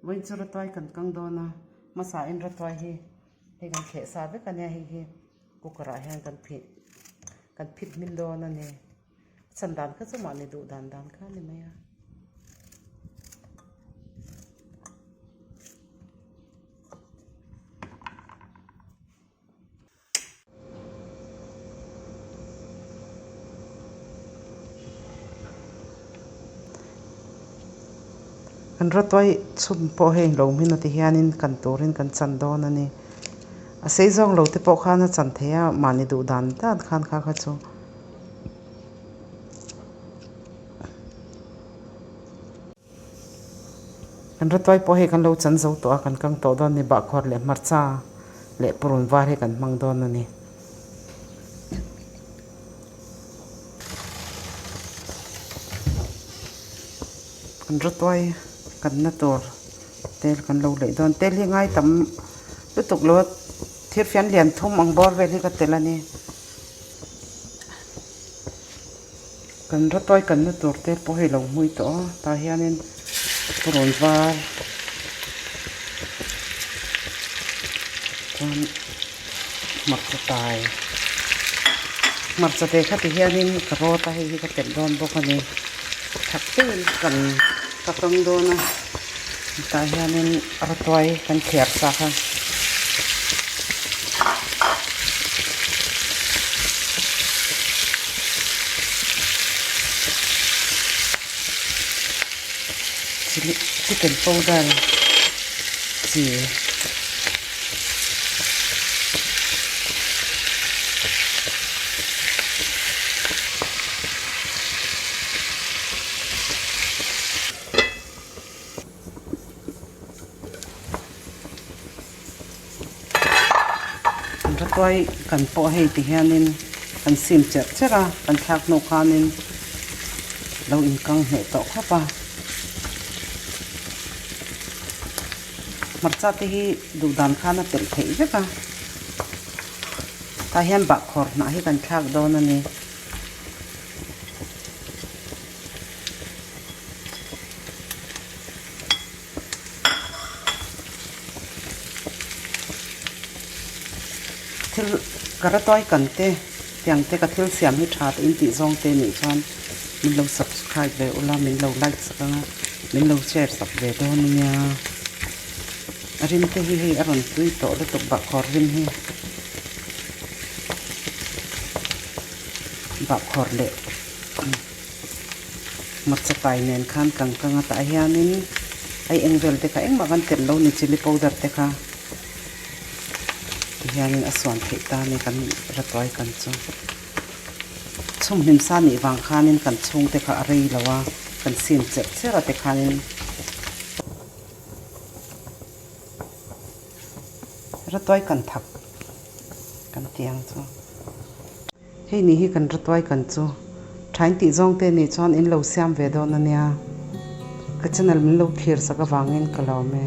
với cho Ratuai cần căng đô na mà xả in Ratuai hi thì cần khẽ xả với cần nhà hi cô cả hai cần phít min đô na nè sẵn đàn cái số mà này đủ đàn khá này mày à kan Ratuai Chhum po heng lo min ati hianin kan turin kan chan don ani a sei zong lo te po khana chan theya mani du dan ta khan kha kha chu kan Ratuai po he kan lo chan zo to kan kang to don ni Bahkawr le Hmarcha le purun var he kan mang don ani kan Ratuai kan na tor tel kan lo le don tel hi ngai tam lu tuk lo thir fian lian thum ang bor ve hi ka tel ani kan Ratuai kan na tor tel po he lo mui to ta hianin purun var kon Hmarcha tai Hmarcha te khati hianin ka ro ta hi ka tel don bok ani thak tin kan kakang do na ta hianin Ratuai kan kher sa kha chicken powder chi Ratuai kan po hei ti hianin kan sim cher chera kan thak no khanin lo in kang he to kha pa Hmarcha te hi du dan khana tel thei ve ka ta hian Bahkawr na hi kan thak don ani thil Ratuai kan te tiang te ka thil siam hi tha in ti zong te ni chuan min lo subscribe ve ula min lo like sakanga min lo share sak ve don nia arin te hi aron tui to le tok Bahkawr rin hi Bahkawr le Hmarcha tai nen khan kang kanga ta hianin ai engvel te ka engma kan tel lo ni chili powder te kha hianin aswan thei ta ne kan Ratuai kan chu chhum hnim sa ni wang khanin kan chung te kha arei lawa kan sim cher chera te khanin Ratuai kan thak kan tiang chu hei ni hi kan Ratuai kan chu thain ti zong te ni chuan in lo siam ve don ania ka channel min lo thir saka wangin kalo me